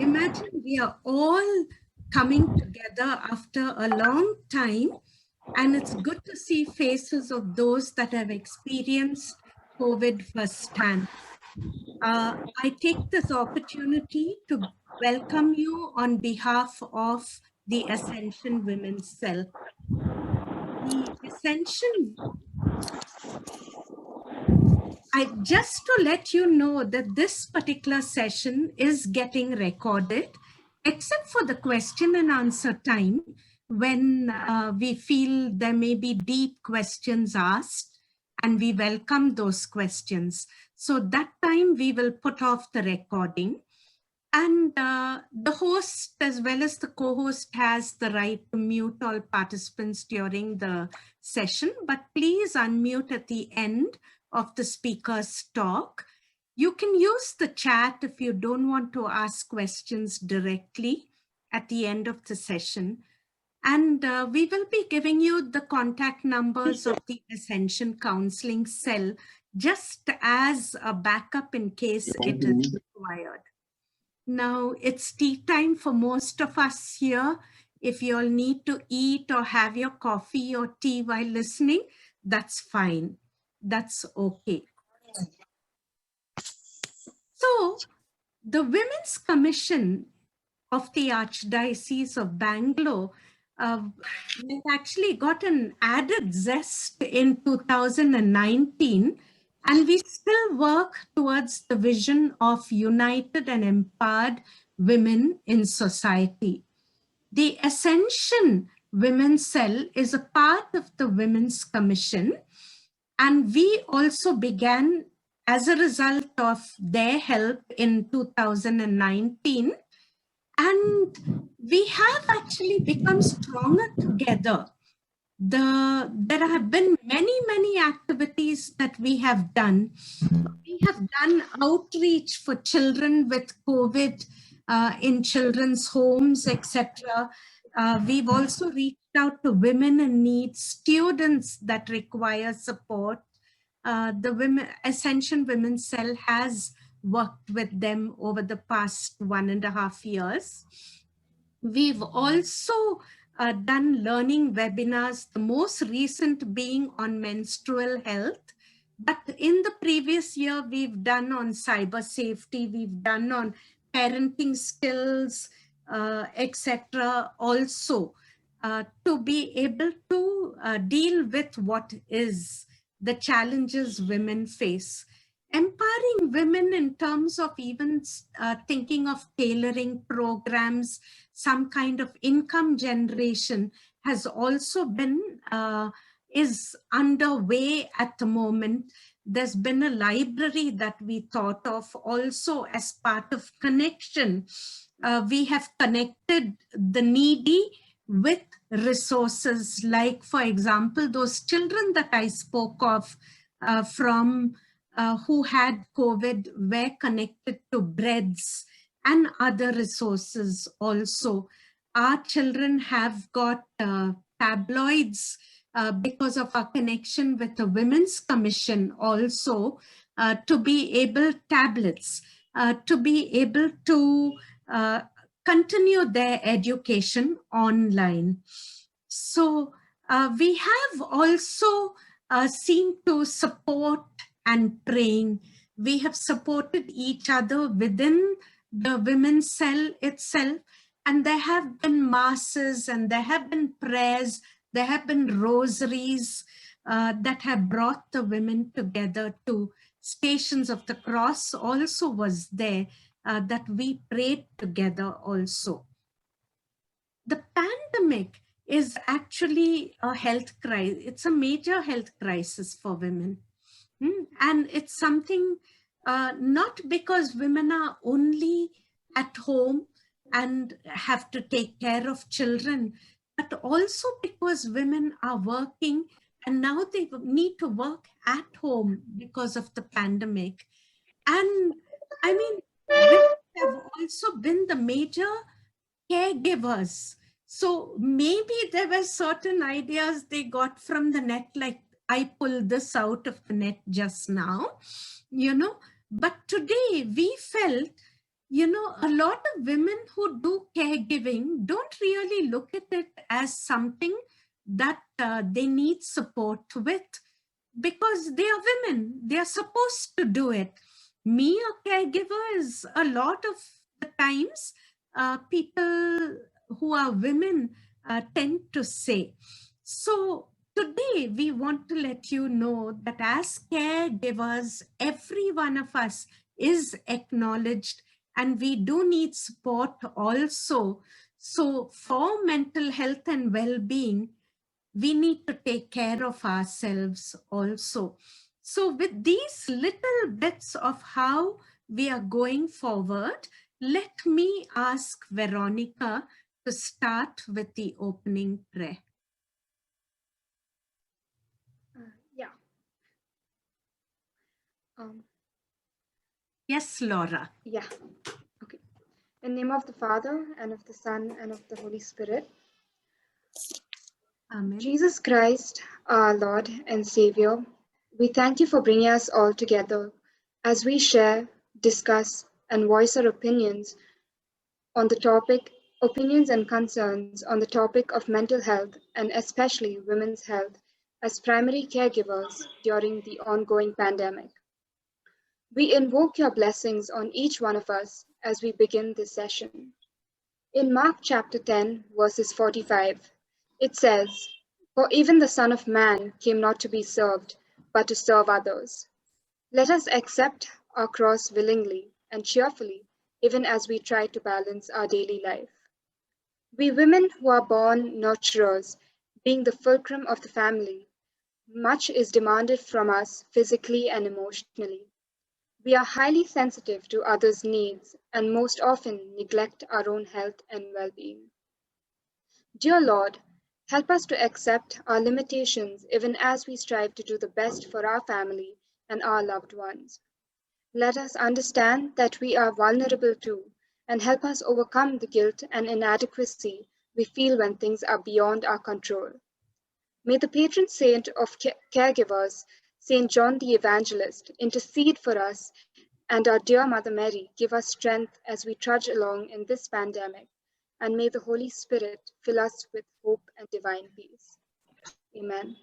Imagine we are all coming together after a long time, and it's good to see faces of those that have experienced COVID firsthand. I take this opportunity to welcome you on behalf of the Ascension Women's Cell. The Ascension, just to let you know that this particular session is getting recorded, except for the question and answer time when we feel there may be deep questions asked, and we welcome those questions. So that time we will put off the recording. And the host as well as the co-host has the right to mute all participants during the session, but please unmute at the end of the speaker's talk. You can use the chat if you don't want to ask questions directly at the end of the session. And we will be giving you the contact numbers of the Ascension Counseling Cell just as a backup in case it is required. Now it's tea time for most of us here. If you all need to eat or have your coffee or tea while listening, that's fine. That's okay. So the Women's Commission of the Archdiocese of Bangalore actually got an added zest in 2019, and we still work towards the vision of united and empowered women in society. The Ascension Women's Cell is a part of the Women's Commission, and we also began as a result of their help in 2019. And we have actually become stronger together. There have been many activities that we have done. We have done outreach for children with COVID in children's homes, etc. We've also reached out to women in need, students that require support. The Ascension Women's Cell has worked with them over the past 1.5 years. We've also done learning webinars, the most recent being on menstrual health. But in the previous year, we've done on cyber safety, we've done on parenting skills, etc. also to be able to deal with what is the challenges women face. Empowering women in terms of even thinking of tailoring programs, some kind of income generation has also been, is underway at the moment. There's been a library that we thought of also as part of connection. We have connected the needy with resources, like, for example, those children that I spoke of from who had COVID were connected to breads and other resources also. Our children have got tabloids because of our connection with the Women's Commission also, to be able, tablets, to be able to continue their education online. So we have also seen to support and praying. We have supported each other within the Women's Cell itself, and there have been masses and there have been prayers, there have been rosaries that have brought the women together. To Stations of the Cross also was there, that we prayed together also. The pandemic is actually a health crisis. It's a major health crisis for women. And it's something, not because women are only at home and have to take care of children, but also because women are working and now they need to work at home because of the pandemic. And I mean, women have also been the major caregivers. So maybe there were certain ideas they got from the net, like I pulled this out of the net just now, but today we felt A lot of women who do caregiving don't really look at it as something that they need support with, because they are women. They are supposed to do it. Me, a caregiver, is a lot of the times people who are women tend to say. So today we want to let you know that as caregivers, every one of us is acknowledged, and we do need support also. So for mental health and well-being, we need to take care of ourselves also. So with these little bits of how we are going forward, let me ask Veronica to start with the opening prayer. Yeah. Um, Yes, Laura. yeah. Okay. In the name of the Father, and of the Son, and of the Holy Spirit. Amen. Jesus Christ, our Lord and Savior, we thank you for bringing us all together as we share, discuss, and voice our on the topic, opinions and concerns on the topic of mental health and especially women's health as primary caregivers during the ongoing pandemic. We invoke your blessings on each one of us as we begin this session. In Mark chapter 10, verses 45, it says, "For even the Son of Man came not to be served, but to serve others." Let us accept our cross willingly and cheerfully, even as we try to balance our daily life. We women who are born nurturers, being the fulcrum of the family, much is demanded from us physically and emotionally. We are highly sensitive to others' needs and most often neglect our own health and well being. Dear Lord, help us to accept our limitations even as we strive to do the best for our family and our loved ones. Let us understand that we are vulnerable too, and help us overcome the guilt and inadequacy we feel when things are beyond our control. May the patron saint of caregivers, Saint John the Evangelist, intercede for us, and our dear Mother Mary give us strength as we trudge along in this pandemic. And may the Holy Spirit fill us with hope and divine peace. Amen.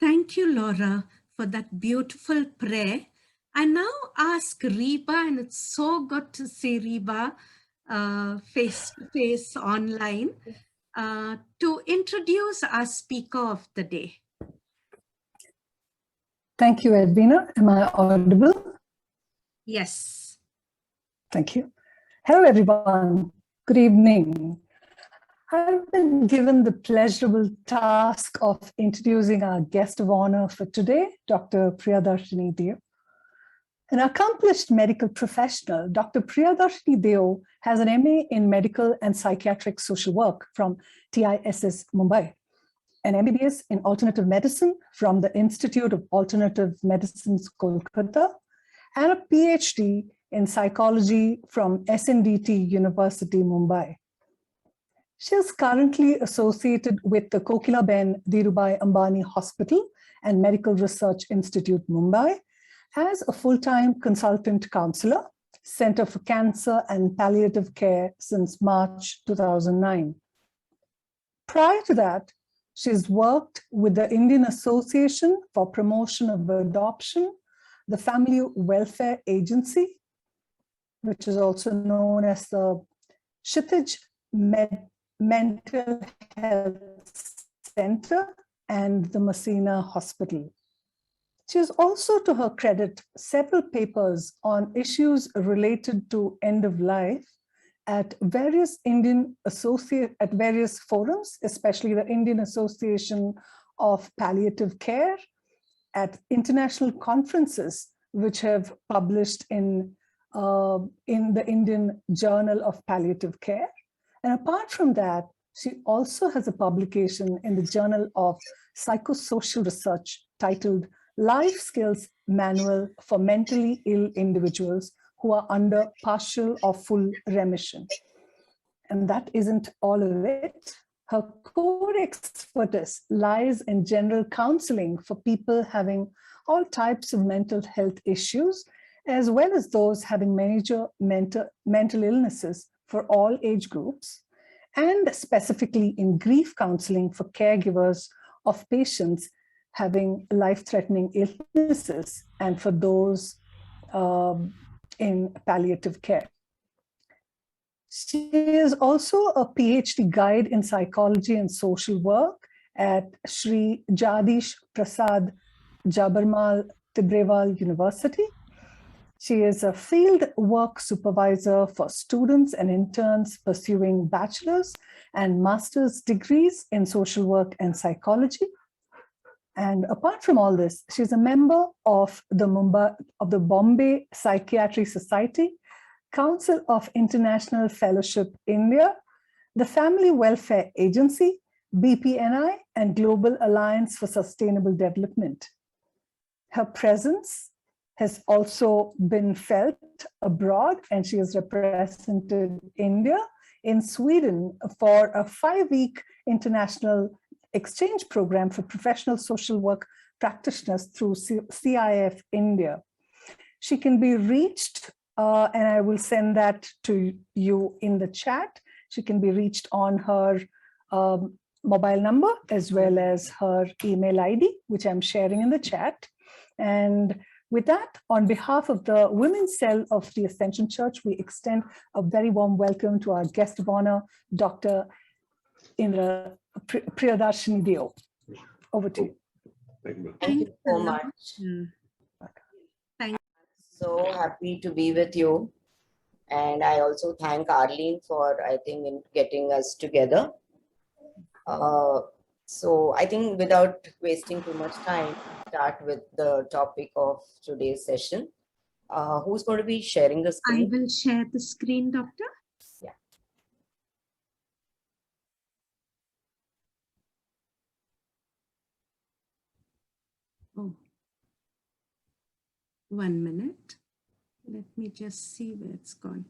Thank you, Laura, for that beautiful prayer. I now ask Reba, and it's so good to see Reba face to face online, to introduce our speaker of the day. Thank you, Edwina. Am I audible? Yes. Thank you. Hello, everyone. Good evening. I've been given the pleasurable task of introducing our guest of honor for today, Dr. Priyadarshini Deo. An accomplished medical professional, Dr. Priyadarshini Deo has an MA in Medical and Psychiatric Social Work from TISS Mumbai, an MBBS in Alternative Medicine from the Institute of Alternative Medicine's Kolkata, and a PhD in Psychology from SNDT University, Mumbai. She is currently associated with the Kokilaben Dhirubhai Ambani Hospital and Medical Research Institute, Mumbai, as a full-time consultant counselor, Center for Cancer and Palliative Care since March 2009. Prior to that, she's worked with the Indian Association for Promotion of Adoption, the Family Welfare Agency, which is also known as the Kshitij Mental Health Center, and the Messina Hospital. She has also, to her credit, several papers on issues related to end of life at various various forums, especially the Indian Association of Palliative Care, at international conferences, which have published in the Indian Journal of Palliative Care. And apart from that, she also has a publication in the Journal of Psychosocial Research titled Life Skills Manual for Mentally Ill Individuals who are under partial or full remission. And that isn't all of it. Her core expertise lies in general counseling for people having all types of mental health issues, as well as those having major mental illnesses for all age groups, and specifically in grief counseling for caregivers of patients having life-threatening illnesses and for those in palliative care. She is also a PhD guide in psychology and social work at Sri Jagdish Prasad Jabarmal Tibrewal University. She is a field work supervisor for students and interns pursuing bachelor's and master's degrees in social work and psychology. And apart from all this, she's a member of the Bombay Psychiatry Society, Council of International Fellowship India, the Family Welfare Agency, BPNI, and Global Alliance for Sustainable Development. Her presence has also been felt abroad, and she has represented India in Sweden for a 5-week international exchange program for professional social work practitioners through CIF India. She can be reached, and I will send that to you in the chat. She can be reached on her mobile number as well as her email ID, which I'm sharing in the chat. And with that, on behalf of the Women's Cell of the Ascension Church, we extend a very warm welcome to our guest of honor, Dr. Indra Priyadarshini Deo. Over to you. Thank you so much. Thank So happy to be with you. And I also thank Arlene for, I think, in getting us together. So I think without wasting too much time, start with the topic of today's session. Who's going to be sharing the I screen? will share the screen, Doctor. Yeah. Oh, 1 minute. Let me just see where it's gone.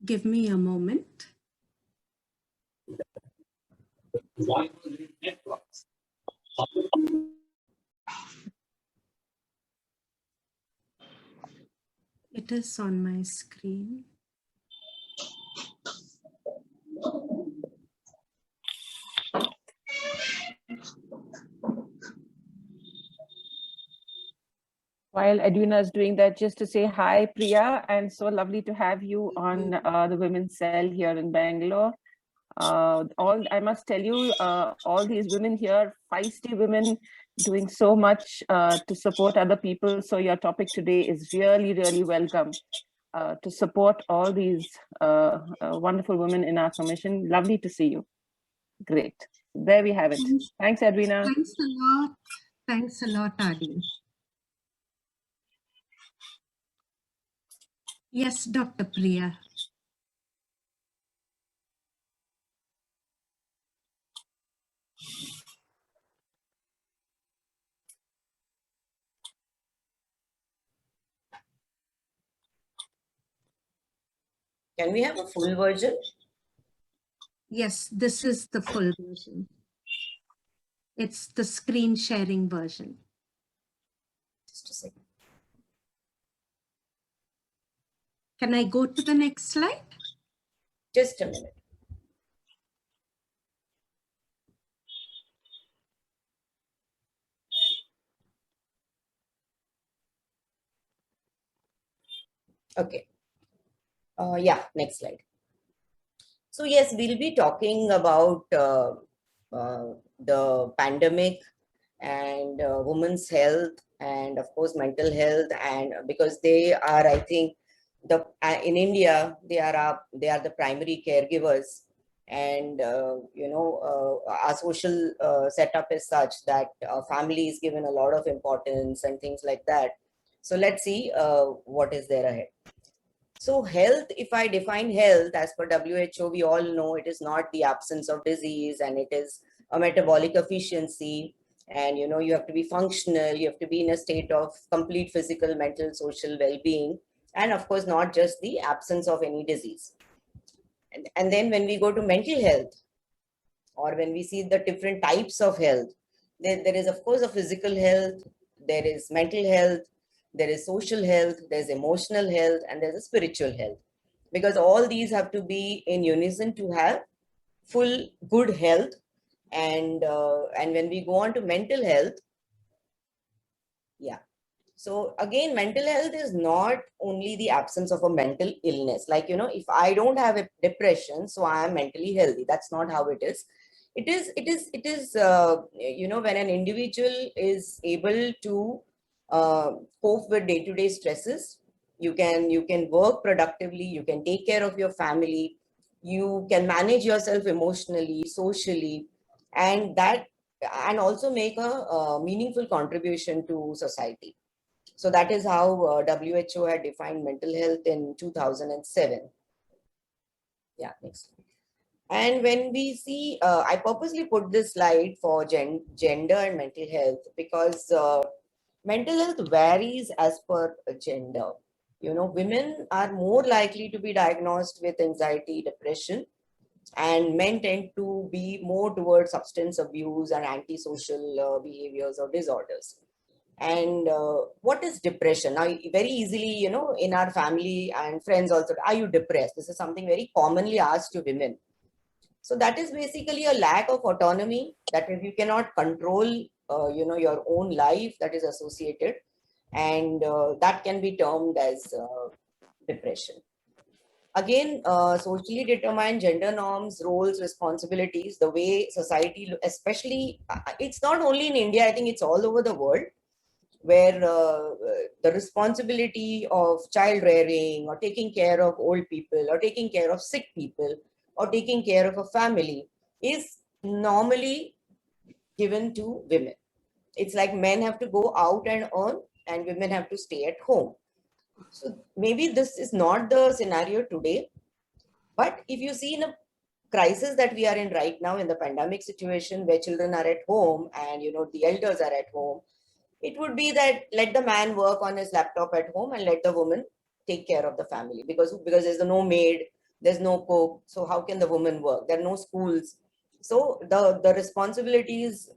Give me a moment. It is on my screen. While Edwina is doing that, just to say hi, Priya, and so lovely to have you on the Women's Cell here in Bangalore. I must tell you, all these women here, feisty women, doing so much to support other people. So your topic today is really, really welcome to support all these wonderful women in our commission. Lovely to see you. Great. There we have it. Thanks, Edwina. Thanks a lot. Thanks a lot, Adi. Yes, Dr. Priya. Can we have a full version? Yes, this is the full version. It's the screen sharing version. Just a second. Can I go to the next slide? Just a minute. Okay. Yeah, next slide. So yes, we'll be talking about the pandemic and women's health and of course mental health, and because they are, I think, in India they are the primary caregivers, and our social setup is such that family is given a lot of importance and things like that. So let's see what is there ahead. So health, if I define health as per WHO, we all know it is not the absence of disease, and it is a metabolic efficiency. And you have to be functional, you have to be in a state of complete physical, mental, social well-being, and of course not just the absence of any disease. And then when we go to mental health, or when we see the different types of health, there is of course a physical health, there is mental health, there is social health, there's emotional health, and there's a spiritual health. Because all these have to be in unison to have full good health. And when we go on to mental health, yeah. So again, mental health is not only the absence of a mental illness. Like, if I don't have a depression, so I am mentally healthy. That's not how it is. It is, when an individual is able to cope with day-to-day stresses, you can work productively, you can take care of your family, you can manage yourself emotionally, socially, and also make a meaningful contribution to society. So that is how WHO had defined mental health in 2007. Yeah, next. And when we see, I purposely put this slide for gender and mental health because mental health varies as per gender. Women are more likely to be diagnosed with anxiety, depression, and men tend to be more towards substance abuse and antisocial behaviors or disorders. And what is depression? Now, very easily, in our family and friends also, are you depressed? This is something very commonly asked to women. So that is basically a lack of autonomy. That is, you cannot control, your own life that is associated. And that can be termed as depression. Again, socially determined gender norms, roles, responsibilities, the way society, especially, it's not only in India, I think it's all over the world, where the responsibility of child rearing or taking care of old people or taking care of sick people or taking care of a family is normally given to women. It's like men have to go out and earn and women have to stay at home. So maybe this is not the scenario today, but if you see in a crisis that we are in right now, in the pandemic situation where children are at home and the elders are at home, it would be that let the man work on his laptop at home and let the woman take care of the family, because there's no maid, there's no cook, so how can the woman work? There are no schools. So the responsibilities,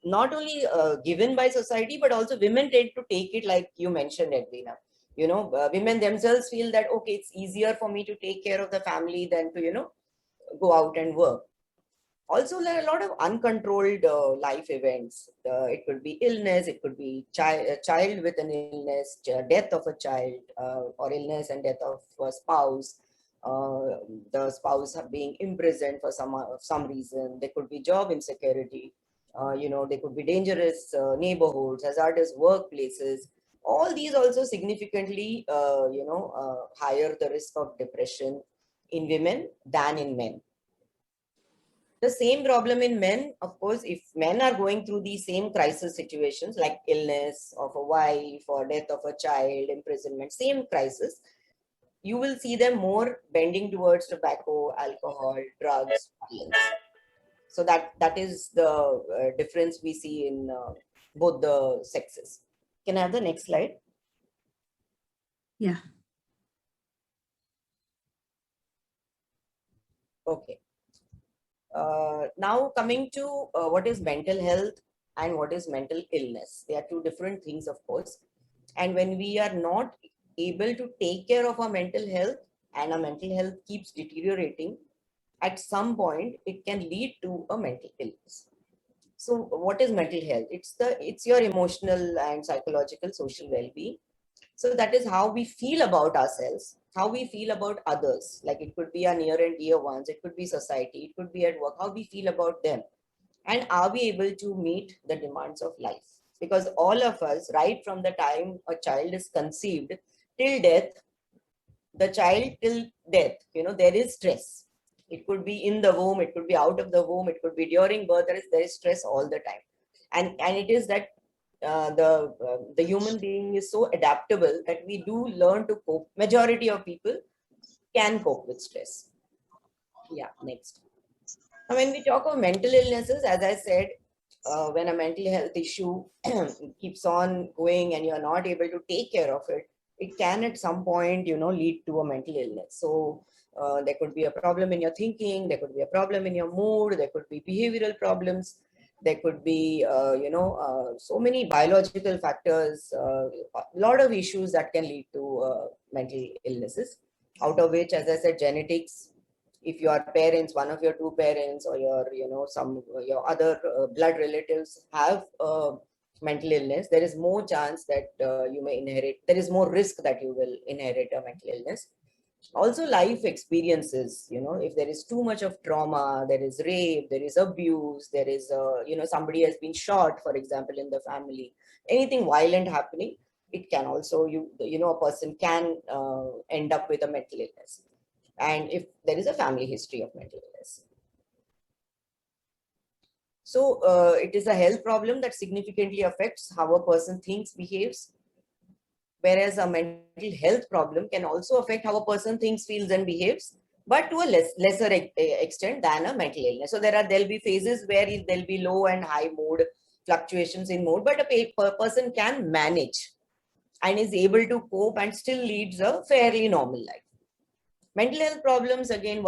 not only given by society, but also women tend to take it, like you mentioned, Edwina. Women themselves feel that, okay, it's easier for me to take care of the family than to go out and work. Also, there are a lot of uncontrolled life events. It could be illness, it could be a child with an illness, death of a child, or illness and death of a spouse. The spouse being imprisoned for some reason. There could be job insecurity. There could be dangerous neighborhoods, hazardous workplaces. All these also significantly, higher the risk of depression in women than in men. The same problem in men, of course, if men are going through these same crisis situations like illness of a wife or death of a child, imprisonment, same crisis, you will see them more bending towards tobacco, alcohol, drugs, violence. So that is the difference we see in both the sexes. Can I have the next slide? Yeah. Okay. Now coming to what is mental health and what is mental illness. They are two different things, of course. And when we are not able to take care of our mental health and our mental health keeps deteriorating, at some point it can lead to a mental illness. So what is mental health? It's your emotional and psychological social well-being. So that is how we feel about ourselves, how we feel about others. Like it could be our near and dear ones, it could be society, it could be at work, how we feel about them. And are we able to meet the demands of life? Because all of us, right from the time a child is conceived till death, the child till death, there is stress. It could be in the womb, it could be out of the womb, it could be during birth, there is stress all the time. And it is that the human being is so adaptable that we do learn to cope. Majority of people can cope with stress. Yeah, next. Now, when we talk of mental illnesses, as I said, when a mental health issue keeps on going and you're not able to take care of it, it can at some point, lead to a mental illness. So there could be a problem in your thinking, there could be a problem in your mood, there could be behavioral problems. There could be, so many biological factors, a lot of issues that can lead to mental illnesses, out of which, as I said, genetics. If your parents, one of your two parents, or your, your other blood relatives have mental illness, there is more chance that you may inherit. There is more risk that you will inherit a mental illness. Also life experiences, if there is too much of trauma, there is rape, there is abuse, there is somebody has been shot, for example, in the family, anything violent happening, it can also, a person can end up with a mental illness, and if there is a family history of mental illness. So it is a health problem that significantly affects how a person thinks, behaves, whereas a mental health problem can also affect how a person thinks, feels, and behaves, but to a lesser extent than a mental illness. So there'll be phases where there'll be low and high mood fluctuations in mood, but a person can manage and is able to cope and still leads a fairly normal life. Mental health problems, again,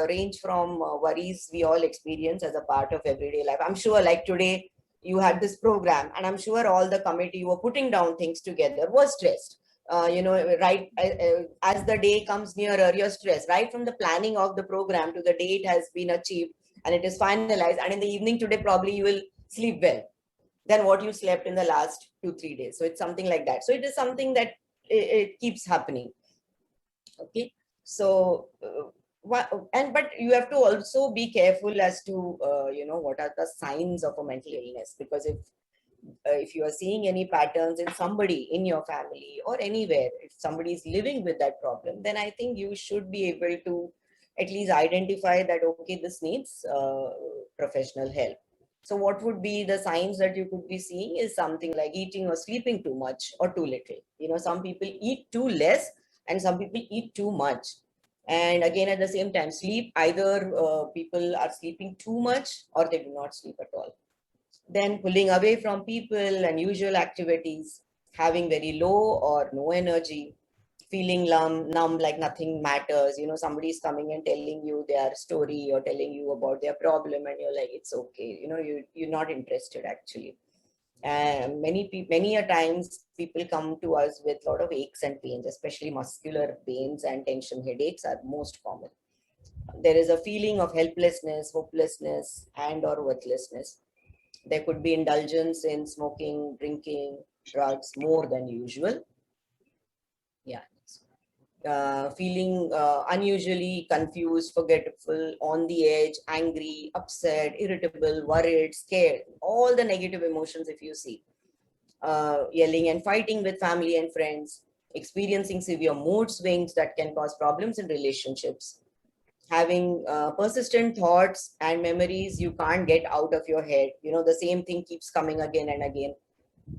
range from worries we all experience as a part of everyday life. I'm sure, like today, you had this program, and I'm sure all the committee who were putting down things together was stressed. Right as the day comes nearer, you're stressed. Right from the planning of the program to the day it has been achieved and it is finalized, and in the evening today, probably you will sleep well than what you slept in the last 2-3 days. So it's something like that. So it is something that it keeps happening. Okay. So, but you have to also be careful as to, what are the signs of a mental illness, because if you are seeing any patterns in somebody in your family or anywhere, if somebody is living with that problem, then I think you should be able to at least identify that, okay, this needs professional help. So what would be the signs that you could be seeing is something like eating or sleeping too much or too little. Some people eat too less and some people eat too much. And again, at the same time, sleep, either people are sleeping too much or they do not sleep at all. Then pulling away from people and usual activities, having very low or no energy, feeling numb, like nothing matters. Somebody's coming and telling you their story or telling you about their problem, and you're like, it's okay. You're not interested actually. And many a times people come to us with a lot of aches and pains, especially muscular pains and tension headaches are most common. There is a feeling of helplessness, hopelessness, and or worthlessness. There could be indulgence in smoking, drinking, drugs more than usual. Yeah. Feeling unusually confused, forgetful, on the edge, angry, upset, irritable, worried, scared, all the negative emotions if you see. Yelling and fighting with family and friends, experiencing severe mood swings that can cause problems in relationships, having persistent thoughts and memories you can't get out of your head. The same thing keeps coming again and again.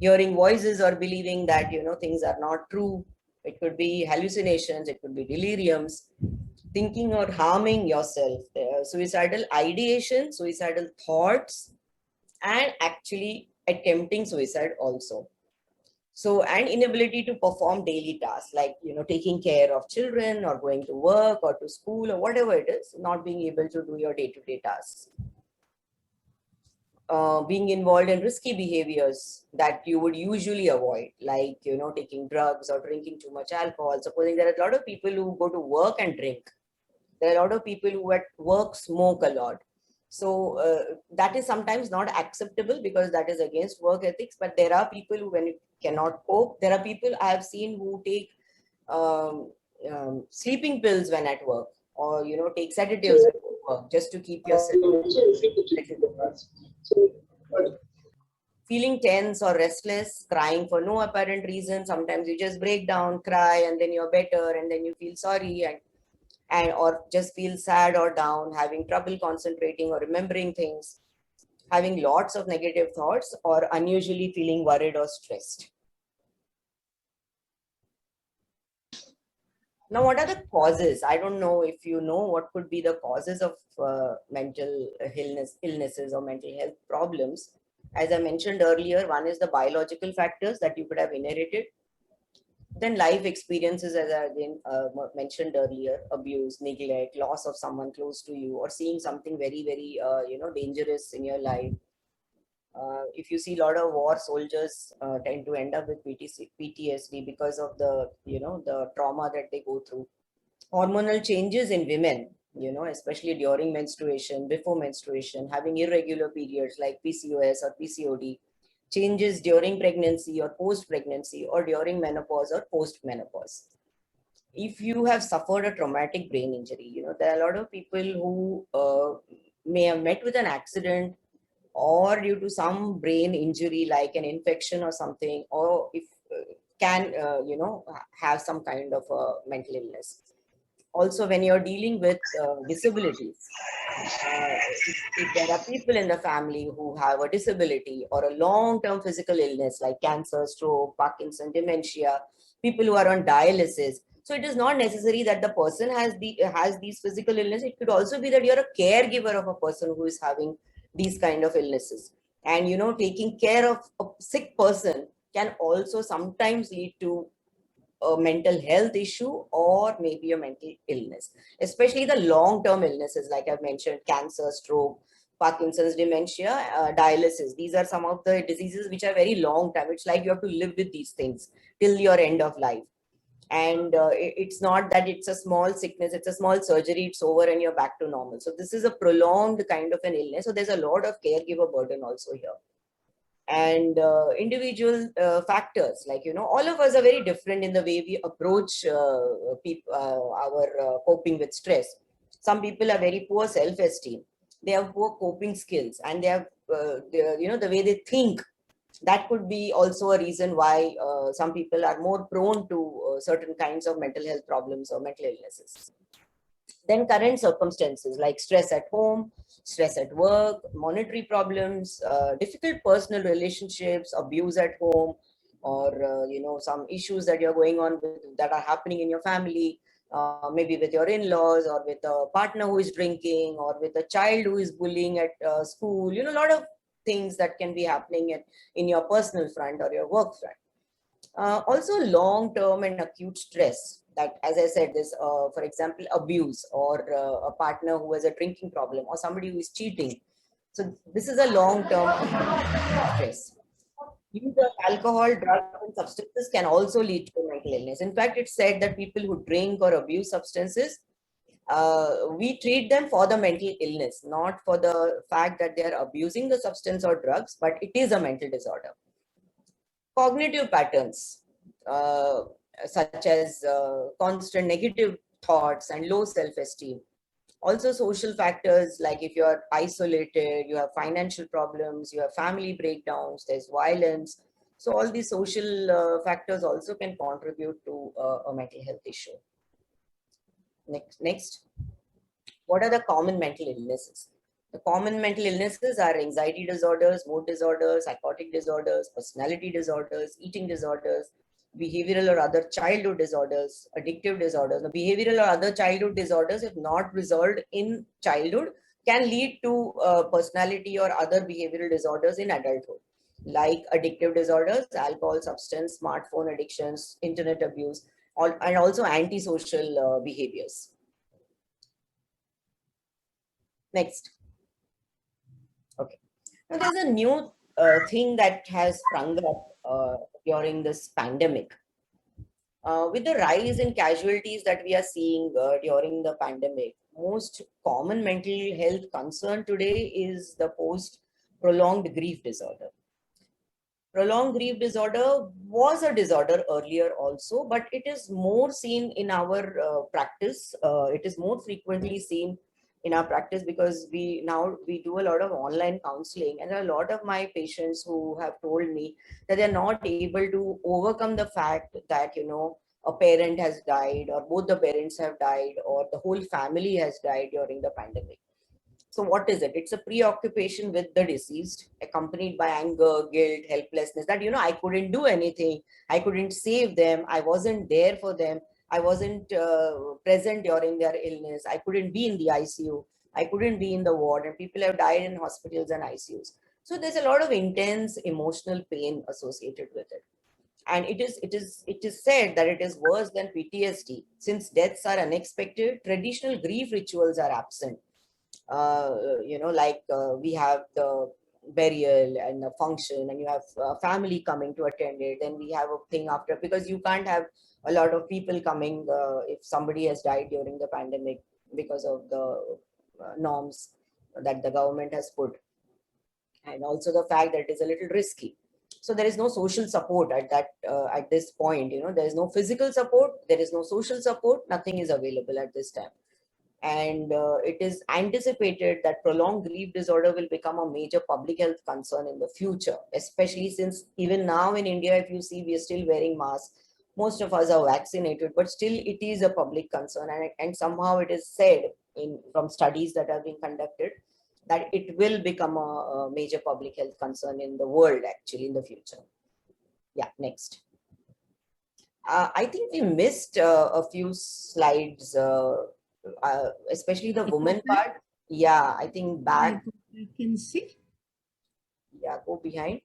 Hearing voices or believing that, things are not true. It could be hallucinations, it could be deliriums, thinking or harming yourself, suicidal ideation, suicidal thoughts, and actually attempting suicide also. So, and inability to perform daily tasks like, taking care of children or going to work or to school or whatever it is, not being able to do your day-to-day tasks. Being involved in risky behaviors that you would usually avoid, like, taking drugs or drinking too much alcohol. Supposing there are a lot of people who go to work and drink. There are a lot of people who at work smoke a lot. So that is sometimes not acceptable because that is against work ethics. But there are people who, when you cannot cope, there are people I have seen who take sleeping pills when at work, or take sedatives at work just to keep yourself. Feeling tense or restless, crying for no apparent reason. Sometimes you just break down, cry, and then you're better, and then you feel sorry and or just feel sad or down, having trouble concentrating or remembering things, having lots of negative thoughts, or unusually feeling worried or stressed. Now, what are the causes? I don't know if you know what could be the causes of mental illnesses or mental health problems. As I mentioned earlier, one is the biological factors that you could have inherited. Then life experiences, as I mentioned earlier, abuse, neglect, loss of someone close to you, or seeing something very, very, dangerous in your life. If you see a lot of war soldiers tend to end up with PTSD because of the, the trauma that they go through. Hormonal changes in women, especially during menstruation, before menstruation, having irregular periods like PCOS or PCOD, changes during pregnancy or post-pregnancy, or during menopause or post-menopause. If you have suffered a traumatic brain injury, there are a lot of people who may have met with an accident or due to some brain injury like an infection or something, or if can have some kind of a mental illness. Also, when you're dealing with disabilities, if there are people in the family who have a disability or a long-term physical illness like cancer, stroke, Parkinson, dementia, people who are on dialysis, so it is not necessary that the person has these physical illness. It could also be that you're a caregiver of a person who is having these kind of illnesses, and taking care of a sick person can also sometimes lead to a mental health issue or maybe a mental illness, especially the long-term illnesses like I've mentioned: cancer, stroke, Parkinson's, dementia, dialysis. These are some of the diseases which are very long time. It's like you have to live with these things till your end of life. And it's not that it's a small sickness, it's a small surgery, it's over and you're back to normal. So this is a prolonged kind of an illness. So there's a lot of caregiver burden also here. And individual factors, like, all of us are very different in the way we approach our coping with stress. Some people are very poor self-esteem, they have poor coping skills, and they have the way they think. That could be also a reason why some people are more prone to certain kinds of mental health problems or mental illnesses. Then current circumstances like stress at home, stress at work, monetary problems, difficult personal relationships, abuse at home, or some issues that you're going on with, that are happening in your family, maybe with your in-laws, or with a partner who is drinking, or with a child who is bullying at school. A lot of things that can be happening in your personal front or your work front. Also long-term and acute stress, that, as I said, this, for example, abuse, or a partner who has a drinking problem, or somebody who is cheating. So this is a long-term stress. Use of alcohol, drugs, and substances can also lead to mental illness. In fact, it's said that people who drink or abuse substances, we treat them for the mental illness, not for the fact that they are abusing the substance or drugs, but it is a mental disorder. Cognitive patterns, such as constant negative thoughts and low self-esteem. Also social factors, like if you're isolated, you have financial problems, you have family breakdowns, there's violence. So all these social factors also can contribute to a mental health issue. Next. What are the common mental illnesses? The common mental illnesses are anxiety disorders, mood disorders, psychotic disorders, personality disorders, eating disorders, behavioral or other childhood disorders, addictive disorders. The behavioral or other childhood disorders, if not resolved in childhood, can lead to personality or other behavioral disorders in adulthood, like addictive disorders, alcohol, substance, smartphone addictions, internet abuse, and also antisocial behaviors. Next. Okay. Now there's a new thing that has sprung up during this pandemic. With the rise in casualties that we are seeing during the pandemic, most common mental health concern today is the post-prolonged grief disorder. Prolonged grief disorder was a disorder earlier also, but it is more seen in our practice. It is more frequently seen in our practice because we do a lot of online counseling, and a lot of my patients who have told me that they're not able to overcome the fact that, a parent has died, or both the parents have died, or the whole family has died during the pandemic. So what is it? It's a preoccupation with the deceased, accompanied by anger, guilt, helplessness, that, I couldn't do anything. I couldn't save them. I wasn't there for them. I wasn't present during their illness. I couldn't be in the ICU. I couldn't be in the ward, and people have died in hospitals and ICUs. So there's a lot of intense emotional pain associated with it. And it is said that it is worse than PTSD. Since deaths are unexpected, traditional grief rituals are absent. We have the burial and a function, and you have family coming to attend it. Then we have a thing after, because you can't have a lot of people coming if somebody has died during the pandemic because of the norms that the government has put, and also the fact that it is a little risky. So there is no social support at that at this point. There is no physical support, there is no social support, nothing is available at this time. And it is anticipated that prolonged grief disorder will become a major public health concern in the future, especially since even now in India, if you see, we are still wearing masks. Most of us are vaccinated, but still it is a public concern. And somehow it is said from studies that have been conducted that it will become a major public health concern in the world, actually, in the future. Yeah, next. I think we missed a few slides, especially the woman part. Yeah, I think back. I can see. Yeah, go behind.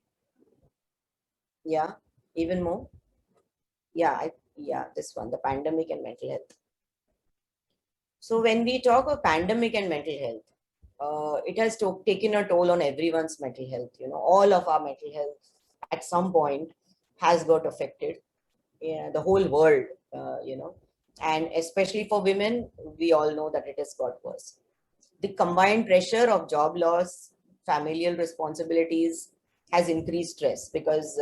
Yeah, even more. Yeah, this one, the pandemic and mental health. So when we talk of pandemic and mental health, it has taken a toll on everyone's mental health. All of our mental health at some point has got affected. Yeah, the whole world, and especially for women, we all know that it has got worse. The combined pressure of job loss, familial responsibilities has increased stress, because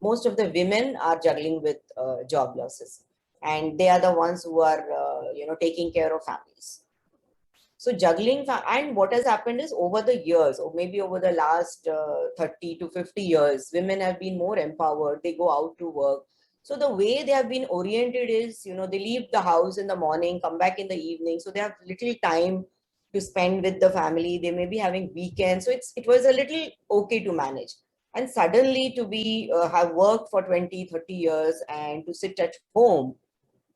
most of the women are juggling with job losses, and they are the ones who are taking care of families. So juggling, and what has happened is, over the years, or maybe over the last 30 to 50 years, women have been more empowered. They go out to work. So the way they have been oriented is, they leave the house in the morning, come back in the evening. So they have little time to spend with the family. They may be having weekends. So it was a little okay to manage. And suddenly to be have worked for 20, 30 years and to sit at home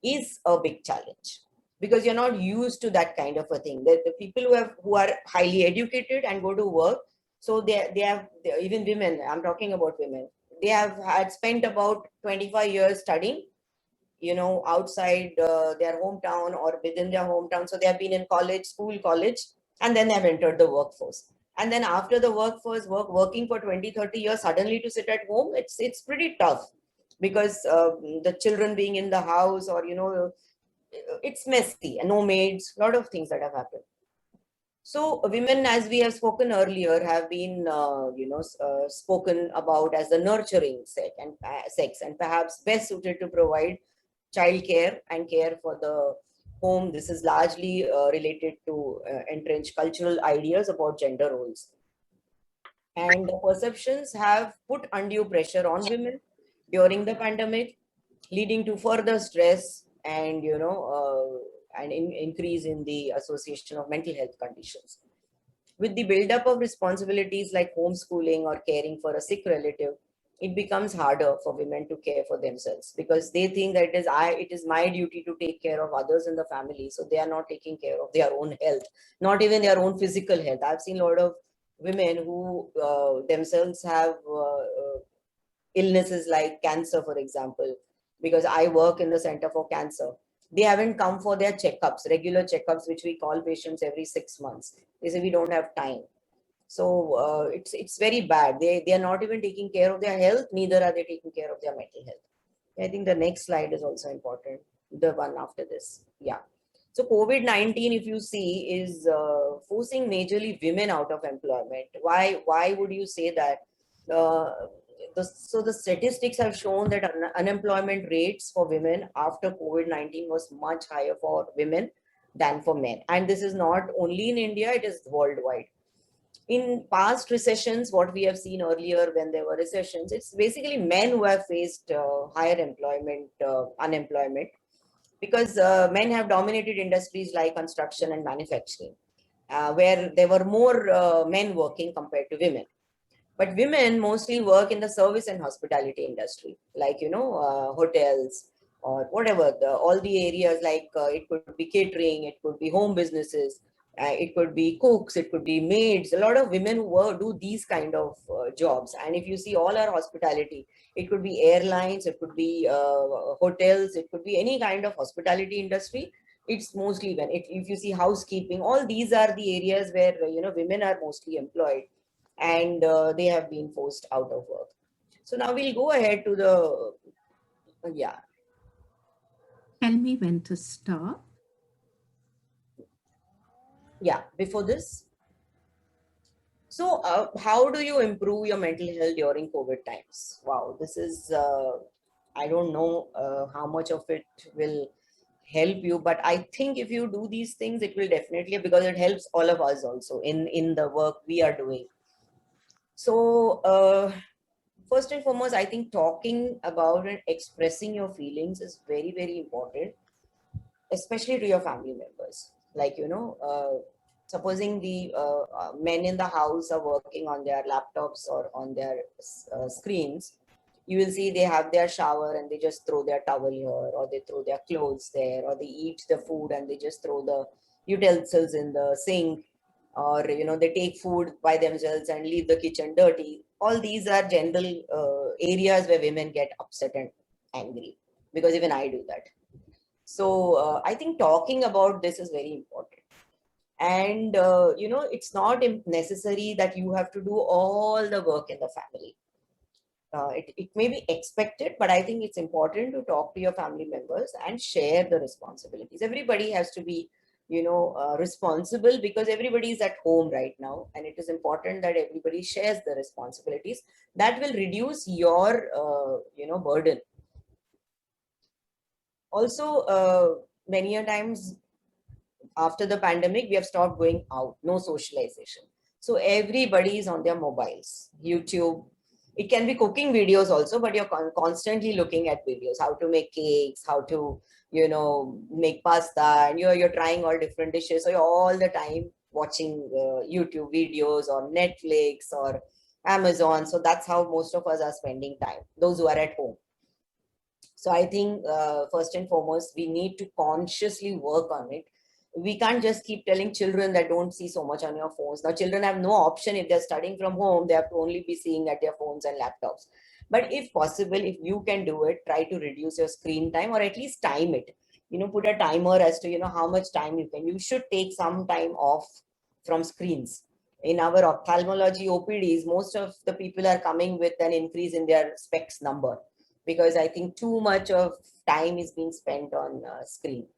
is a big challenge, because you're not used to that kind of a thing. The people who are highly educated and go to work, so they have, even women, I'm talking about women, they have had spent about 25 years studying, outside their hometown or within their hometown. So they have been in college, and then they have entered the workforce. And then after the workforce, working for 20, 30 years, suddenly to sit at home, it's pretty tough, because the children being in the house, or it's messy, and no maids, a lot of things that have happened. So women, as we have spoken earlier, have been spoken about as the nurturing sex, and perhaps best suited to provide childcare and care for the home. This is largely related to entrenched cultural ideas about gender roles, and the perceptions have put undue pressure on women during the pandemic, leading to further stress and increase in the association of mental health conditions. With the buildup of responsibilities like homeschooling or caring for a sick relative, it becomes harder for women to care for themselves, because they think that it is my duty to take care of others in the family. So they are not taking care of their own health, not even their own physical health. I've seen a lot of women who themselves have illnesses like cancer, for example, because I work in the Center for Cancer. They haven't come for their checkups, regular checkups, which we call patients every 6 months. They say we don't have time. So it's very bad. They are not even taking care of their health, neither are they taking care of their mental health. I think the next slide is also important, the one after this. Yeah. So COVID-19, if you see, is forcing majorly women out of employment. Why would you say that? So the statistics have shown that unemployment rates for women after COVID-19 was much higher for women than for men. And this is not only in India, it is worldwide. In past recessions, what we have seen earlier when there were recessions, it's basically men who have faced higher unemployment, because men have dominated industries like construction and manufacturing, where there were more men working compared to women. But women mostly work in the service and hospitality industry, like, hotels or whatever, all the areas, like it could be catering, it could be home businesses, it could be cooks, it could be maids. A lot of women who do these kind of jobs. And if you see all our hospitality, it could be airlines, it could be hotels, it could be any kind of hospitality industry. It's mostly if you see housekeeping, all these are the areas where women are mostly employed. and they have been forced out of work. So now we'll go ahead to the, yeah. Tell me when to stop. Yeah, before this. So how do you improve your mental health during COVID times? Wow, this is, I don't know how much of it will help you, but I think if you do these things, it will definitely, because it helps all of us also in the work we are doing. So first and foremost, I think talking about and expressing your feelings is very, very important, especially to your family members. Like, supposing the men in the house are working on their laptops or on their screens, you will see they have their shower and they just throw their towel here, or they throw their clothes there, or they eat the food and they just throw the utensils in the sink, or they take food by themselves and leave the kitchen dirty. All these are general areas where women get upset and angry, because even I do that. So I think talking about this is very important. And, it's not necessary that you have to do all the work in the family. It may be expected, but I think it's important to talk to your family members and share the responsibilities. Everybody has to be, responsible, because everybody is at home right now. And it is important that everybody shares the responsibilities. That will reduce your, burden. Also, many a times after the pandemic, we have stopped going out, no socialization. So everybody is on their mobiles, YouTube. It can be cooking videos also, but you're constantly looking at videos, how to make cakes, how to, make pasta, and you're trying all different dishes. So you're all the time watching YouTube videos or Netflix or Amazon. So that's how most of us are spending time, those who are at home. So I think first and foremost, we need to consciously work on it. We can't just keep telling children that don't see so much on your phones. Now, children have no option. If they're studying from home, they have to only be seeing at their phones and laptops. But if possible, if you can do it, try to reduce your screen time, or at least time it. Put a timer as to, how much time you can. You should take some time off from screens. In our ophthalmology OPDs, most of the people are coming with an increase in their specs number, because I think too much of time is being spent on screen.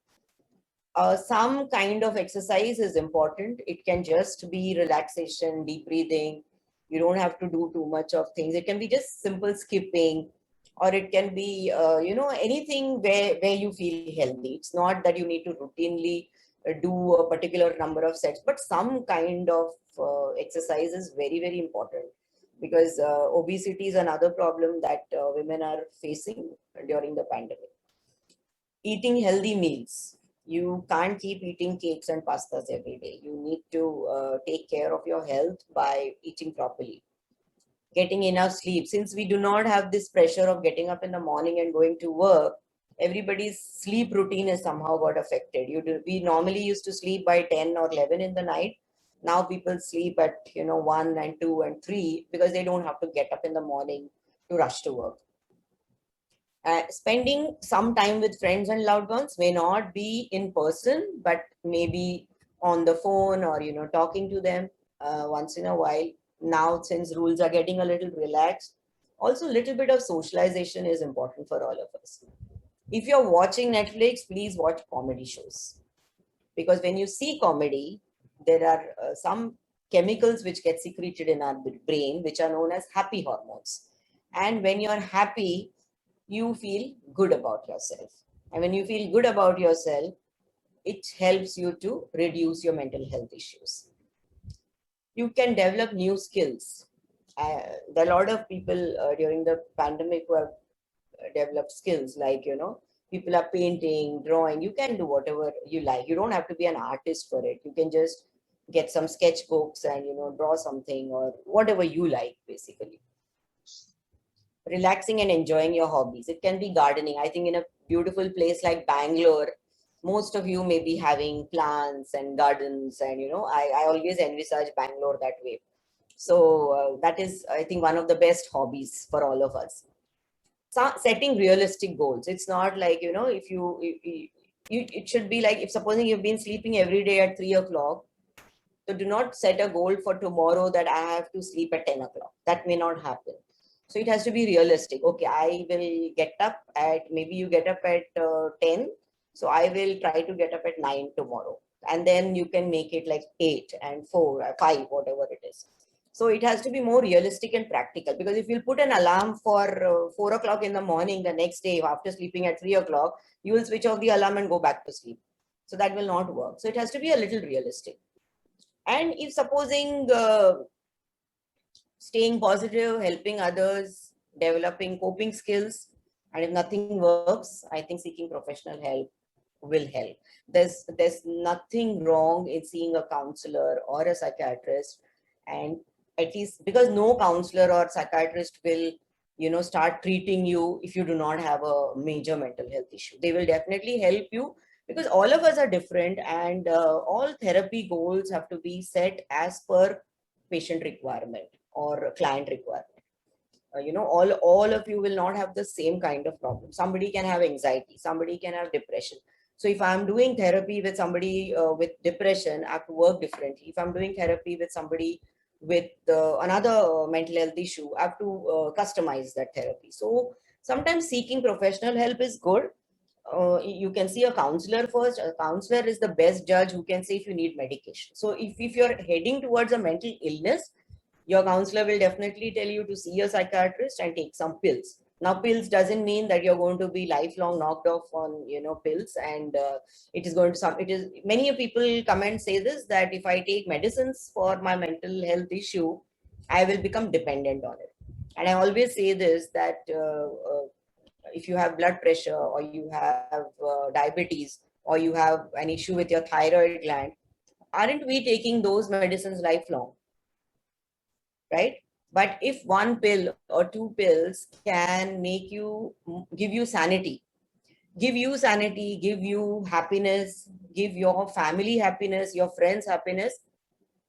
Some kind of exercise is important. It can just be relaxation, deep breathing. You don't have to do too much of things. It can be just simple skipping, or it can be, anything where you feel healthy. It's not that you need to routinely do a particular number of sets, but some kind of exercise is very, very important, because obesity is another problem that women are facing during the pandemic. Eating healthy meals. You can't keep eating cakes and pastas every day. You need to take care of your health by eating properly. Getting enough sleep. Since we do not have this pressure of getting up in the morning and going to work, everybody's sleep routine has somehow got affected. We normally used to sleep by 10 or 11 in the night. Now people sleep at 1 and 2 and 3, because they don't have to get up in the morning to rush to work. Spending some time with friends and loved ones, may not be in person, but maybe on the phone, or talking to them once in a while. Now, since rules are getting a little relaxed, also a little bit of socialization is important for all of us. If you're watching Netflix, please watch comedy shows, because when you see comedy, there are some chemicals which get secreted in our brain, which are known as happy hormones. And when you're happy, you feel good about yourself. And when you feel good about yourself, it helps you to reduce your mental health issues. You can develop new skills. There are a lot of people during the pandemic who have developed skills, like, people are painting, drawing. You can do whatever you like. You don't have to be an artist for it. You can just get some sketchbooks and, draw something, or whatever you like, basically. Relaxing and enjoying your hobbies. It can be gardening. I think in a beautiful place like Bangalore, most of you may be having plants and gardens, and I always envisage Bangalore that way. So that is, I think, one of the best hobbies for all of us. Setting realistic goals. It's not like, if you it should be like, if supposing you've been sleeping every day at 3 o'clock, So do not set a goal for tomorrow that I have to sleep at 10 o'clock. That may not happen. So it has to be realistic. Okay, I will get up at, maybe you get up at 10. So I will try to get up at 9 tomorrow. And then you can make it like 8 and 4 or 5, whatever it is. So it has to be more realistic and practical, because if you put an alarm for 4 o'clock in the morning the next day after sleeping at 3 o'clock, you will switch off the alarm and go back to sleep. So that will not work. So it has to be a little realistic. And if supposing staying positive, helping others, developing coping skills, and if nothing works, I think seeking professional help will help. There's nothing wrong in seeing a counselor or a psychiatrist, and at least because no counselor or psychiatrist will, you know, start treating you if you do not have a major mental health issue. They will definitely help you, because all of us are different, and all therapy goals have to be set as per patient requirement or client requirement. You know, all of you will not have the same kind of problem. Somebody can have anxiety, somebody can have depression. So if I'm doing therapy with somebody with depression, I have to work differently. If I'm doing therapy with somebody with another mental health issue, I have to customize that therapy. So sometimes seeking professional help is good. You can see a counselor first. A counselor is the best judge who can say if you need medication. So if you're heading towards a mental illness, your counselor will definitely tell you to see a psychiatrist and take some pills. Now, pills doesn't mean that you're going to be lifelong knocked off on, you know, pills, and it is going to it is, many people come and say this, that if I take medicines for my mental health issue, I will become dependent on it. And I always say this, that if you have blood pressure, or you have diabetes, or you have an issue with your thyroid gland, aren't we taking those medicines lifelong? Right? But if one pill or two pills can make you, give you sanity, give you happiness, give your family happiness, your friends happiness,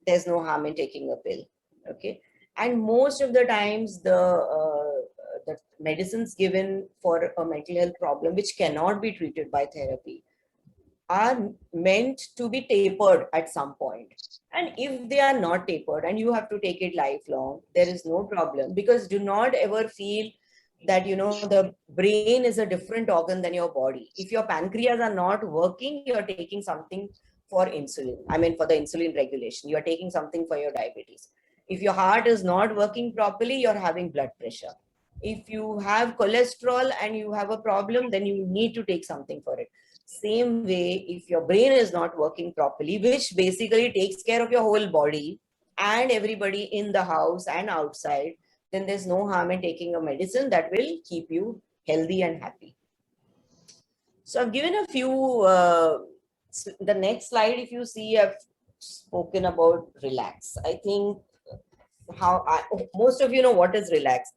there's no harm in taking a pill. Okay. And most of the times the medicines given for a mental health problem which cannot be treated by therapy are meant to be tapered at some point. And if they are not tapered and you have to take it lifelong, there is no problem, because do not ever feel that, you know, the brain is a different organ than your body. If your pancreas are not working, you're taking something for insulin. I mean, for the insulin regulation, you're taking something for your diabetes. If your heart is not working properly, you're having blood pressure. If you have cholesterol and you have a problem, then you need to take something for it. Same way, if your brain is not working properly, which basically takes care of your whole body and everybody in the house and outside, then there's no harm in taking a medicine that will keep you healthy and happy. So I've given a few, the next slide, if you see, I've spoken about relax. I think most of you know what is relax.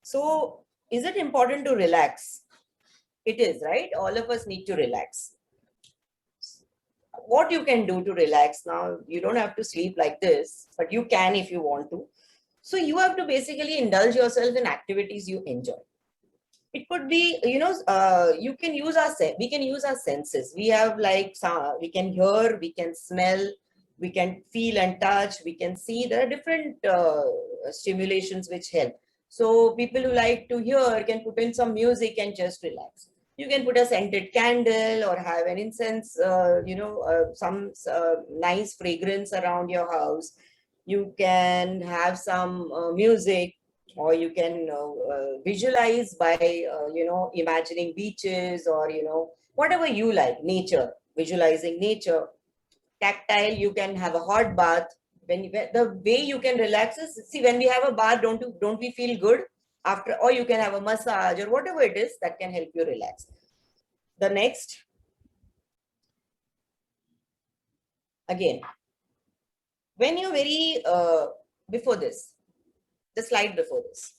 So is it important to relax? It is, right? All of us need to relax. What you can do to relax now, you don't have to sleep like this, but you can if you want to. So you have to basically indulge yourself in activities you enjoy. It could be, you know, we can use our senses. We have like, we can hear, we can smell, we can feel and touch, we can see. There are different stimulations which help. So people who like to hear can put in some music and just relax. You can put a scented candle or have an incense, some nice fragrance around your house. You can have some music, or you can visualize by, imagining beaches, or, whatever you like, nature, visualizing nature. Tactile, you can have a hot bath. The way you can relax is, see, when we have a bath, don't we feel good after? Or you can have a massage or whatever it is that can help you relax. The next, again, when you're very before this, the slide before this,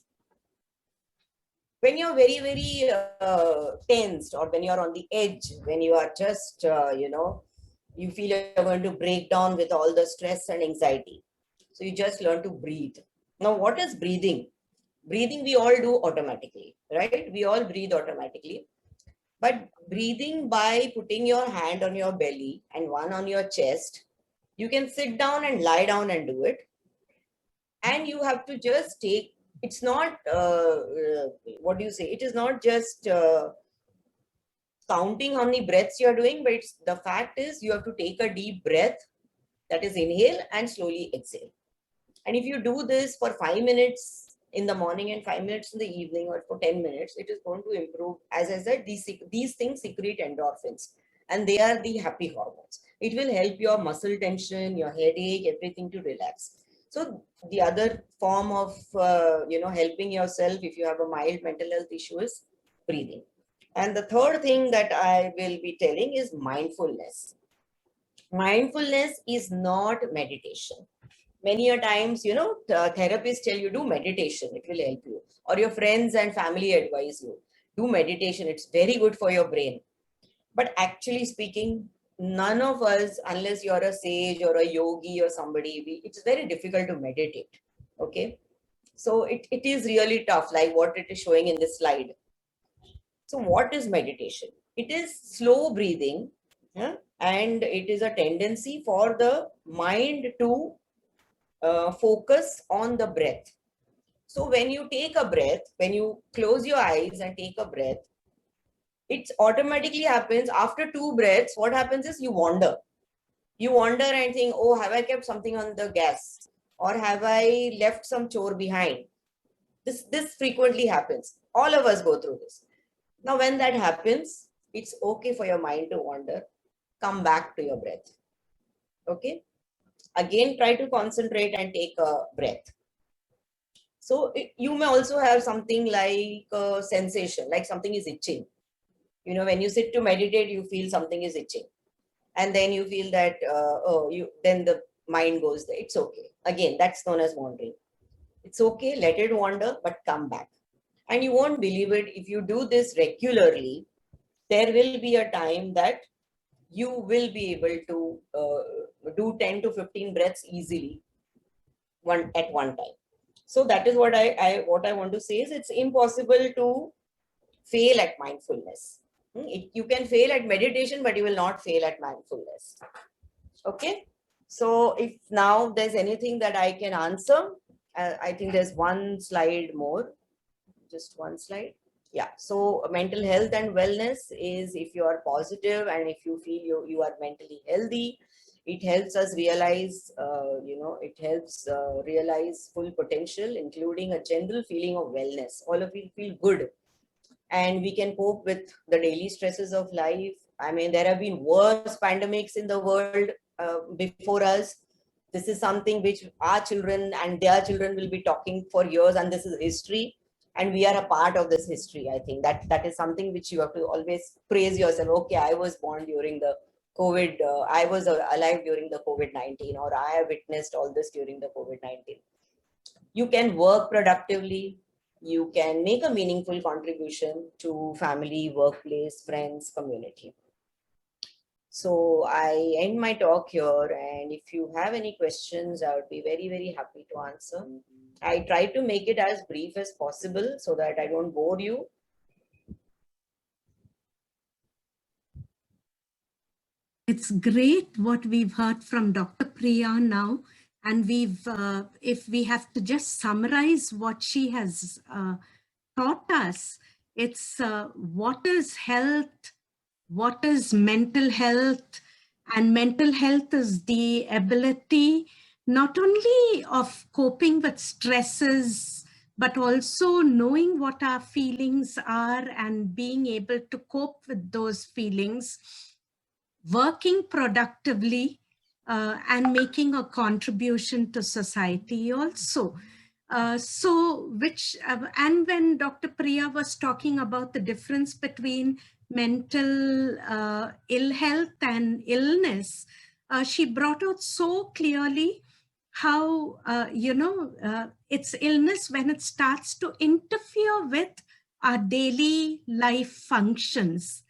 when you're very, very tensed, or when you're on the edge, when you are just you feel you're going to break down with all the stress and anxiety. So you just learn to breathe. Now, what is breathing? Breathing we all do automatically, right? We all breathe automatically. But breathing by putting your hand on your belly and one on your chest, You can sit down and lie down and do it. And you have to just take, it's not, what do you say? It is not just counting how many breaths you're doing, but it's, the fact is you have to take a deep breath, that is inhale, and slowly exhale. And if you do this for 5 minutes in the morning and 5 minutes in the evening, or for 10 minutes, it is going to improve. As I said, these things secrete endorphins, and they are the happy hormones. It will help your muscle tension, your headache, everything to relax. So the other form of helping yourself if you have a mild mental health issue is breathing. And the third thing that I will be telling is mindfulness. Mindfulness is not meditation. Many a times, therapists tell you do meditation, it will help you. Or your friends and family advise you, do meditation, it's very good for your brain. But actually speaking, none of us, unless you're a sage or a yogi or somebody, it's very difficult to meditate. Okay. So it is really tough, like what it is showing in this slide. So what is meditation? It is slow breathing, and it is a tendency for the mind to focus on the breath. So when you take a breath, when you close your eyes and take a breath, it automatically happens after 2 breaths. What happens is you wander. You wander and think, oh, have I kept something on the gas? Or have I left some chore behind? This frequently happens. All of us go through this. Now, when that happens, it's okay for your mind to wander. Come back to your breath. Okay? Again, try to concentrate and take a breath. So you may also have something like a sensation, like something is itching. When you sit to meditate, you feel something is itching. And then you feel that, then the mind goes there. It's okay. Again, that's known as wandering. It's okay, let it wander, but come back. And you won't believe it, if you do this regularly, there will be a time that you will be able to do 10 to 15 breaths easily at one time. So that is what I want to say is it's impossible to fail at mindfulness. You can fail at meditation, but you will not fail at mindfulness. Okay. So if now there's anything that I can answer, I think there's one slide more, just one slide. Yeah. So mental health and wellness is if you are positive and if you feel you are mentally healthy, it helps us realize, realize full potential, including a general feeling of wellness. All of you feel good. And we can cope with the daily stresses of life. I mean, there have been worse pandemics in the world before us. This is something which our children and their children will be talking for years, and this is history. And we are a part of this history. I think that is something which you have to always praise yourself. Okay, I was born during the COVID, I was alive during the COVID-19, or I have witnessed all this during the COVID-19. You can work productively. You can make a meaningful contribution to family, workplace, friends, community. So I end my talk here, and if you have any questions, I would be very, very happy to answer. I try to make it as brief as possible so that I don't bore you. It's great what we've heard from Dr. Priya now. And if we have to just summarize what she has taught us, it's what is health, what is mental health, and mental health is the ability not only of coping with stresses, but also knowing what our feelings are and being able to cope with those feelings, working productively, and making a contribution to society also. And when Dr. Priya was talking about the difference between mental ill health and illness, she brought out so clearly how, it's illness when it starts to interfere with our daily life functions.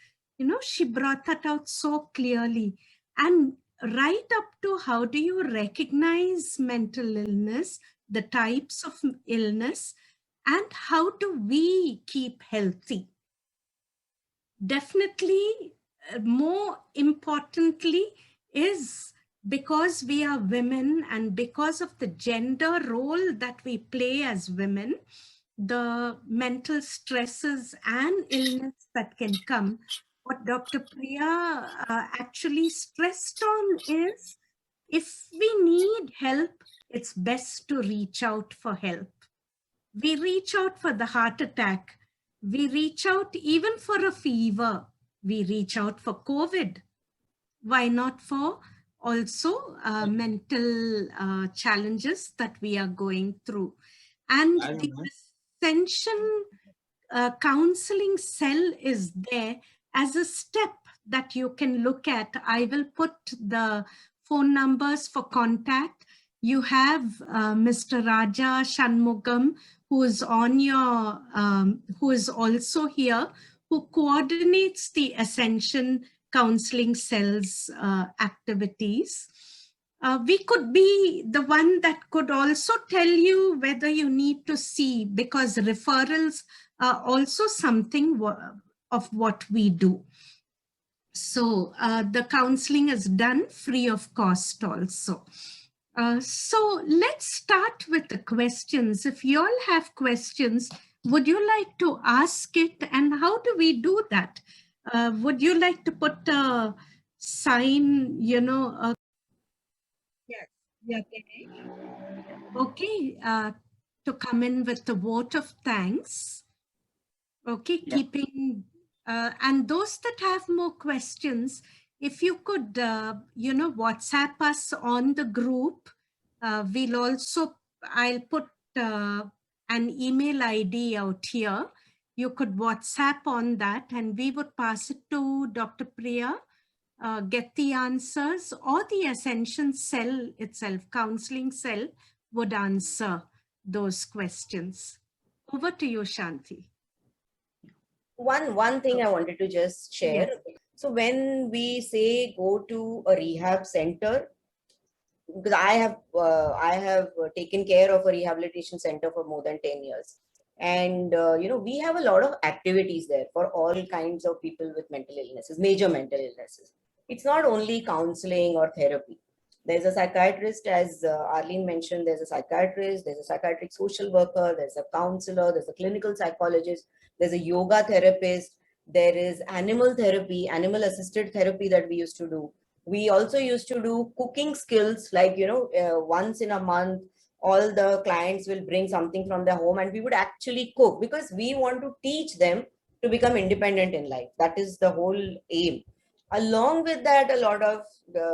She brought that out so clearly. And right up to how do you recognize mental illness, the types of illness, and how do we keep healthy? Definitely, more importantly, is because we are women and because of the gender role that we play as women, the mental stresses and illness that can come, what Dr. Priya actually stressed on is, if we need help, it's best to reach out for help. We reach out for the heart attack. We reach out even for a fever. We reach out for COVID. Why not for also mental challenges that we are going through? And the Ascension counseling cell is there as a step that you can look at. I will put the phone numbers for contact. You have Mr. Raja Shanmugam, who is on your, who is also here, who coordinates the Ascension counseling cells activities. We could be the one that could also tell you whether you need to see, because referrals are also something of what we do. So the counseling is done free of cost also. So let's start with the questions. If you all have questions, would you like to ask it, and how do we do that? Would you like to put a sign, you know? Yes, yeah. Okay, to come in with the vote of thanks. Okay, Yeah. keeping, and those that have more questions, if you could, you know, WhatsApp us on the group. We'll also, I'll put an email ID out here. You could WhatsApp on that and we would pass it to Dr. Priya, get the answers, or the Ascension cell itself, counseling cell, would answer those questions. Over to you, Shanti. One thing I wanted to just share. Yes. So when we say go to a rehab center, because I have taken care of a rehabilitation center for more than 10 years. And, you know, we have a lot of activities there for all kinds of people with mental illnesses, major mental illnesses. It's not only counseling or therapy. There's a psychiatrist, as Arlene mentioned, there's a psychiatrist, there's a psychiatric social worker, there's a counselor, there's a clinical psychologist, there's a yoga therapist, there is animal therapy, animal assisted therapy that we used to do. We also used to do cooking skills, like, you know, once in a month, all the clients will bring something from their home and we would actually cook, because we want to teach them to become independent in life. That is the whole aim. Along with that, a lot of,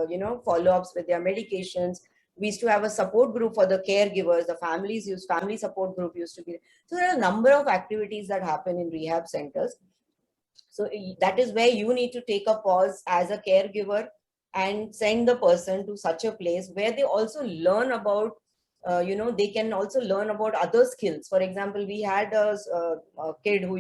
you know, follow-ups with their medications. We used to have a support group for the caregivers, the families used, family support group used to be. So there are a number of activities that happen in rehab centers. So that is where you need to take a pause as a caregiver and send the person to such a place where they also learn about, you know, they can also learn about other skills. For example, we had a kid who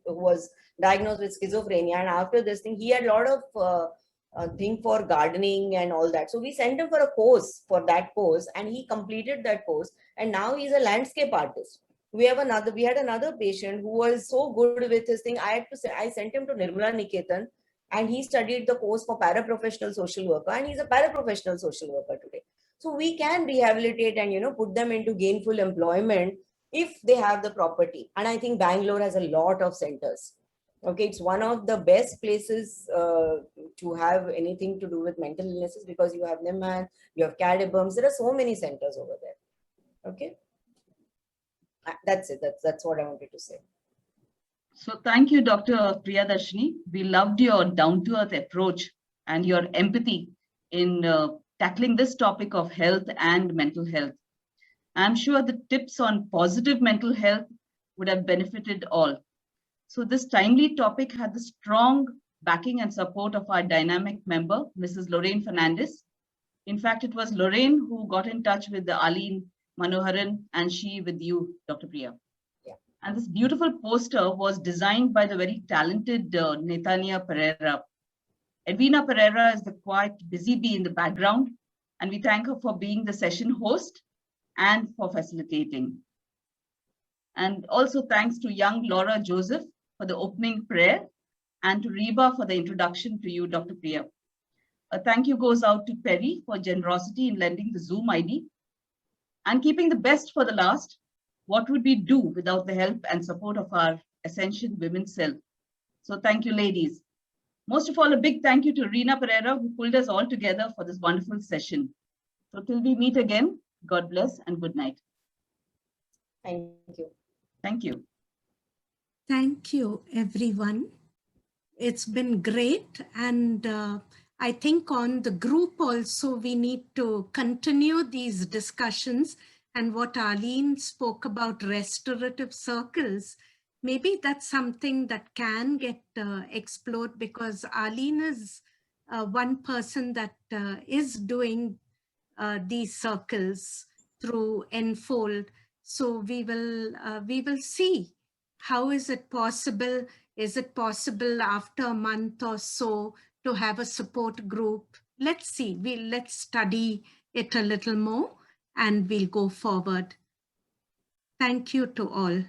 was diagnosed with schizophrenia, and after this thing, he had a lot of thing for gardening and all that. So we sent him for a course, for that course, and he completed that course, and now he's a landscape artist. We had another patient who was so good with his thing. I sent him to Nirmala Niketan, and he studied the course for paraprofessional social worker, and he's a paraprofessional social worker today. So we can rehabilitate and, you know, put them into gainful employment if they have the property. And I think Bangalore has a lot of centers. Okay, it's one of the best places to have anything to do with mental illnesses, because you have Nimhan, you have Cadibums. There are so many centers over there. Okay, that's it. That's what I wanted to say. So thank you, Dr. Priyadarshini. We loved your down-to-earth approach and your empathy in tackling this topic of health and mental health. I'm sure the tips on positive mental health would have benefited all. So this timely topic had the strong backing and support of our dynamic member, Mrs. Lorraine Fernandez. In fact, it was Lorraine who got in touch with the Aline Manoharan, and she with you, Dr. Priya. Yeah. And this beautiful poster was designed by the very talented Netanya Pereira. Edwina Pereira is the quite busy bee in the background, and we thank her for being the session host and for facilitating. And also thanks to young Laura Joseph for the opening prayer, and to Reba for the introduction to you, Dr. Priya. A thank you goes out to Perry for generosity in lending the Zoom ID. And keeping the best for the last, what would we do without the help and support of our Ascension Women's Cell? So thank you, ladies. Most of all, a big thank you to Reena Pereira, who pulled us all together for this wonderful session. So till we meet again, God bless and good night. Thank you. Thank you. Thank you, everyone. It's been great. And I think on the group also, we need to continue these discussions. And what Arlene spoke about restorative circles, maybe that's something that can get explored, because Arlene is one person that is doing these circles through Enfold. So we will see, how is it possible? Is it possible after a month or so to have a support group? Let's see, let's study it a little more and we'll go forward. Thank you to all.